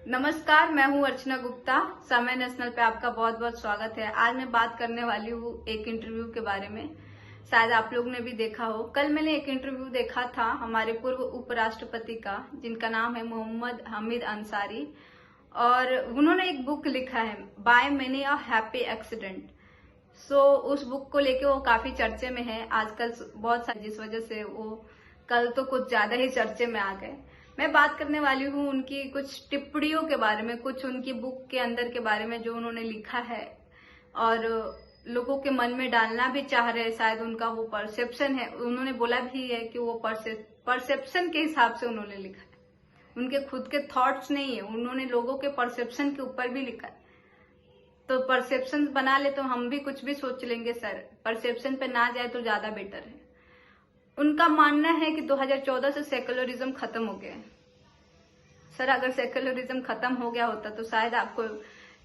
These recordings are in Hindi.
नमस्कार, मैं हूं अर्चना गुप्ता। समय नेशनल पे आपका बहुत बहुत स्वागत है। आज मैं बात करने वाली हूं एक इंटरव्यू के बारे में। शायद आप लोग ने भी देखा हो। कल मैंने एक इंटरव्यू देखा था हमारे पूर्व उपराष्ट्रपति का, जिनका नाम है मोहम्मद हामिद अंसारी, और उन्होंने एक बुक लिखा है by many a happy accident. उस बुक को लेके वो काफी चर्चे में है आजकल, बहुत सारी, जिस वजह से वो कल तो कुछ ज्यादा ही चर्चे में आ गए। मैं बात करने वाली हूँ उनकी कुछ टिप्पणियों के बारे में, कुछ उनकी बुक के अंदर के बारे में जो उन्होंने लिखा है और लोगों के मन में डालना भी चाह रहे हैं। शायद उनका वो परसेप्शन है, उन्होंने बोला भी है कि वो परसेप्शन के हिसाब से उन्होंने लिखा है, उनके खुद के थॉट्स नहीं है, उन्होंने लोगों के परसेप्शन के ऊपर भी लिखा है। तो परसेप्शन बना ले तो हम भी कुछ भी सोच लेंगे सर, परसेप्शन पे ना जाए तो ज्यादा बेटर है। उनका मानना है कि 2014 से सेकुलरिज्म खत्म हो गया है। सर, अगर सेकुलरिज्म खत्म हो गया होता तो शायद आपको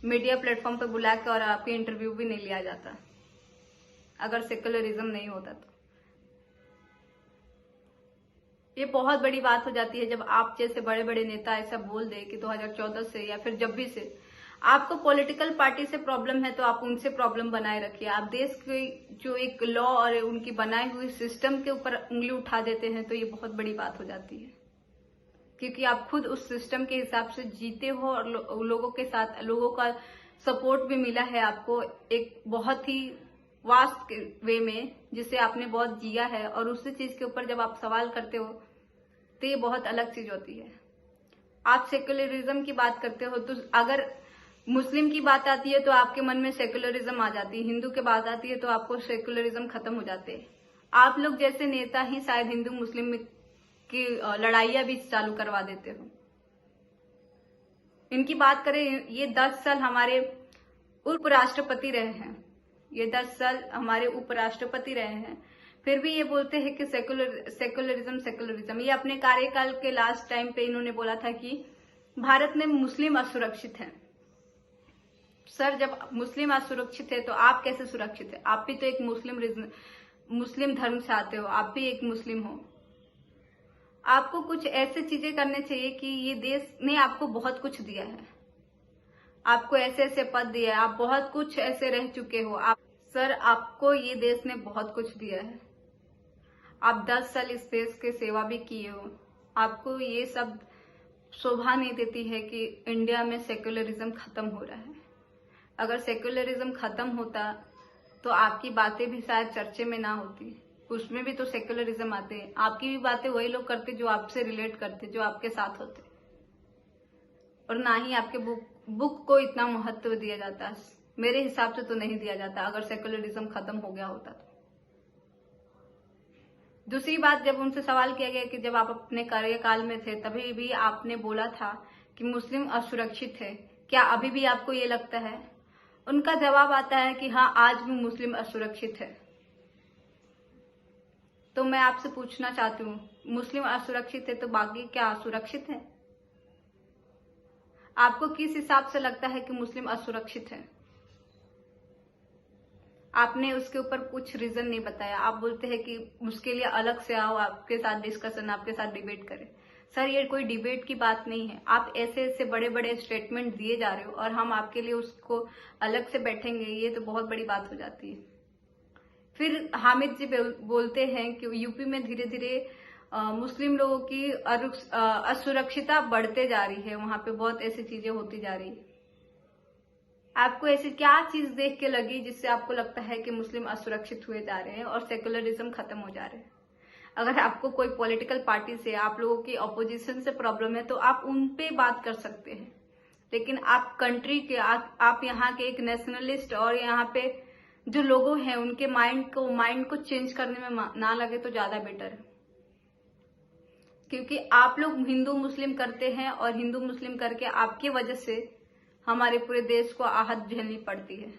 मीडिया प्लेटफॉर्म पे बुला के और आपकी इंटरव्यू भी नहीं लिया जाता, अगर सेकुलरिज्म नहीं होता तो। ये बहुत बड़ी बात हो जाती है जब आप जैसे बड़े बड़े नेता ऐसा बोल दे कि 2014 से या फिर जब भी से आपको पॉलिटिकल पार्टी से प्रॉब्लम है तो आप उनसे प्रॉब्लम बनाए रखिए। आप देश के जो एक लॉ और उनकी बनाई हुई सिस्टम के ऊपर उंगली उठा देते हैं तो ये बहुत बड़ी बात हो जाती है, क्योंकि आप खुद उस सिस्टम के हिसाब से जीते हो और लोगों के साथ लोगों का सपोर्ट भी मिला है आपको एक बहुत ही वास्ट वे में, जिसे आपने बहुत जिया है, और उसी चीज के ऊपर जब आप सवाल करते हो तो ये बहुत अलग चीज होती है। आप सेक्युलरिज्म की बात करते हो तो अगर मुस्लिम की बात आती है तो आपके मन में सेक्युलरिज्म आ जाती है, हिंदू की बात आती है तो आपको सेक्युलरिज्म खत्म हो जाते हैं। आप लोग जैसे नेता ही शायद हिंदू मुस्लिम की लड़ाइयां भी चालू करवा देते हो। इनकी बात करें, ये 10 साल हमारे उपराष्ट्रपति रहे हैं, ये 10 साल हमारे उपराष्ट्रपति रहे हैं, फिर भी ये बोलते हैं कि सेकुलरिज्म। ये अपने कार्यकाल के लास्ट टाइम पे इन्होंने बोला था कि भारत में मुस्लिम असुरक्षित है। सर, जब मुस्लिम असुरक्षित है तो आप कैसे सुरक्षित है? आप भी तो एक मुस्लिम धर्म से आते हो, आप भी एक मुस्लिम हो। आपको कुछ ऐसे चीजें करने चाहिए कि ये देश ने आपको बहुत कुछ दिया है, आपको ऐसे ऐसे पद दिया है, आप बहुत कुछ ऐसे रह चुके हो। सर, आपको ये देश ने बहुत कुछ दिया है, आप 10 साल इस देश के सेवा भी किए हो। आपको ये सब शोभा नहीं देती है कि इंडिया में सेक्युलरिज्म खत्म हो रहा है। अगर सेक्युलरिज्म खत्म होता तो आपकी बातें भी शायद चर्चे में ना होती, उसमें भी तो सेक्युलरिज्म आते। आपकी भी बातें वही लोग करते जो आपसे रिलेट करते, जो आपके साथ होते, और ना ही आपके बुक को इतना महत्व दिया जाता। मेरे हिसाब से तो नहीं दिया जाता अगर सेक्युलरिज्म खत्म हो गया होता तो। दूसरी बात, जब उनसे सवाल किया गया कि जब आप अपने कार्यकाल में थे तभी भी आपने बोला था कि मुस्लिम असुरक्षित है, क्या अभी भी आपको ये लगता है? उनका जवाब आता है कि हाँ, आज भी मुस्लिम असुरक्षित है। तो मैं आपसे पूछना चाहती हूँ, मुस्लिम असुरक्षित है तो बाकी क्या सुरक्षित है? आपको किस हिसाब से लगता है कि मुस्लिम असुरक्षित है? आपने उसके ऊपर कुछ रीजन नहीं बताया। आप बोलते हैं कि उसके लिए अलग से आओ, आपके साथ डिस्कशन, आपके साथ डिबेट करें। सर, ये कोई डिबेट की बात नहीं है। आप ऐसे ऐसे बड़े बड़े स्टेटमेंट दिए जा रहे हो और हम आपके लिए उसको अलग से बैठेंगे, ये तो बहुत बड़ी बात हो जाती है। फिर हामिद जी बोलते हैं कि यूपी में धीरे धीरे मुस्लिम लोगों की असुरक्षिता बढ़ते जा रही है, वहां पे बहुत ऐसी चीजें होती जा रही है। आपको ऐसी क्या चीज देख के लगी जिससे आपको लगता है कि मुस्लिम असुरक्षित हुए जा रहे हैं और सेकुलरिज्म खत्म हो जा रहे हैं? अगर आपको कोई पॉलिटिकल पार्टी से, आप लोगों की ऑपोजिशन से प्रॉब्लम है तो आप उन पे बात कर सकते हैं, लेकिन आप कंट्री के, आप यहाँ के एक नेशनलिस्ट और यहाँ पे जो लोगों हैं उनके माइंड को चेंज करने में ना लगे तो ज्यादा बेटर है। क्योंकि आप लोग हिंदू मुस्लिम करते हैं और हिंदू मुस्लिम करके आपकी वजह से हमारे पूरे देश को आहत झेलनी पड़ती है।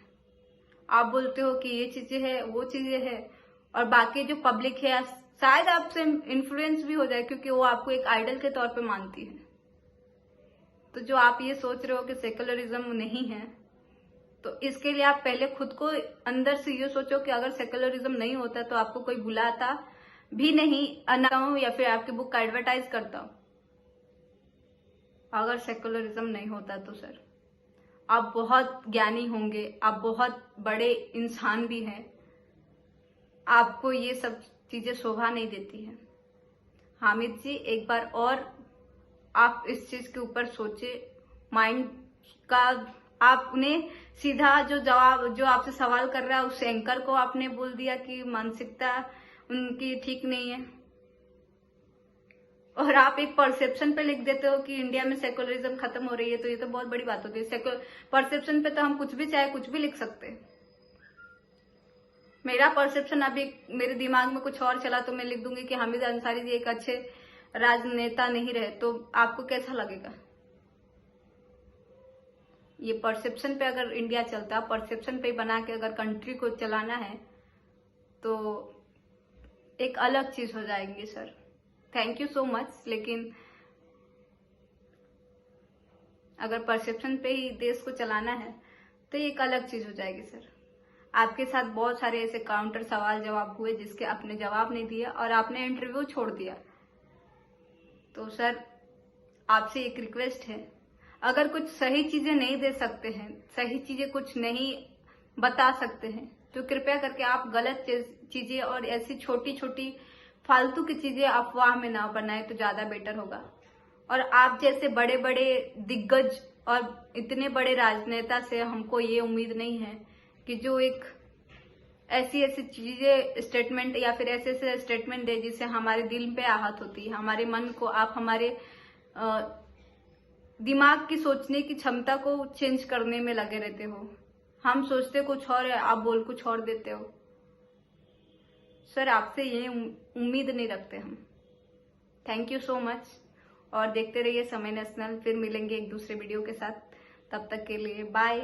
आप बोलते हो कि ये चीजें है, वो चीजें है, और बाकी जो पब्लिक है शायद आपसे इन्फ्लुएंस भी हो जाए क्योंकि वो आपको एक आइडल के तौर पे मानती है। तो जो आप ये सोच रहे हो कि सेकुलरिज्म नहीं है, तो इसके लिए आप पहले खुद को अंदर से ये सोचो कि अगर सेकुलरिज्म नहीं होता तो आपको कोई बुलाता भी नहीं, या फिर आपकी बुक का एडवर्टाइज करता हूं। अगर सेकुलरिज्म नहीं होता तो सर आप बहुत ज्ञानी होंगे, आप बहुत बड़े इंसान भी हैं, आपको ये सब चीजें शोभा नहीं देती है। हामिद जी, एक बार और आप इस चीज के ऊपर सोचे, माइंड का आपने सीधा जो आपसे सवाल कर रहा है उस एंकर को आपने बोल दिया कि मानसिकता उनकी ठीक नहीं है, और आप एक परसेप्शन पे लिख देते हो कि इंडिया में सेकुलरिज्म खत्म हो रही है। तो ये तो बहुत बड़ी बात होती है। परसेप्शन पे तो हम कुछ भी चाहे कुछ भी लिख सकते हैं। मेरा परसेप्शन अभी मेरे दिमाग में कुछ और चला तो मैं लिख दूंगी कि हामिद अंसारी जी एक अच्छे राजनेता नहीं रहे, तो आपको कैसा लगेगा? ये परसेप्शन पे अगर इंडिया चलता, परसेप्शन पे बना के अगर कंट्री को चलाना है तो एक अलग चीज हो जाएंगी sir. Thank you so much. लेकिन अगर परसेप्शन पे ही देश को चलाना है तो ये एक अलग चीज हो जाएगी सर। आपके साथ बहुत सारे ऐसे काउंटर सवाल जवाब हुए जिसके आपने जवाब नहीं दिया और आपने इंटरव्यू छोड़ दिया। तो सर आपसे एक रिक्वेस्ट है, अगर कुछ सही चीजें नहीं दे सकते हैं, सही चीजें कुछ नहीं बता सकते हैं, तो कृपया करके आप गलत चीजें और ऐसी छोटी छोटी फालतू की चीजें अफवाह में ना बनाए तो ज्यादा बेटर होगा। और आप जैसे बड़े बड़े दिग्गज और इतने बड़े राजनेता से हमको ये उम्मीद नहीं है कि जो एक ऐसी ऐसी चीजें स्टेटमेंट या फिर ऐसे ऐसे स्टेटमेंट दे जिससे हमारे दिल पे आहत होती है, हमारे मन को, आप हमारे दिमाग की सोचने की क्षमता को चेंज करने में लगे रहते हो। हम सोचते कुछ और है, आप बोल कुछ और देते हो। सर आपसे ये उम्मीद नहीं रखते हम। थैंक यू सो मच और देखते रहिए समय नेशनल। फिर मिलेंगे एक दूसरे वीडियो के साथ, तब तक के लिए बाय।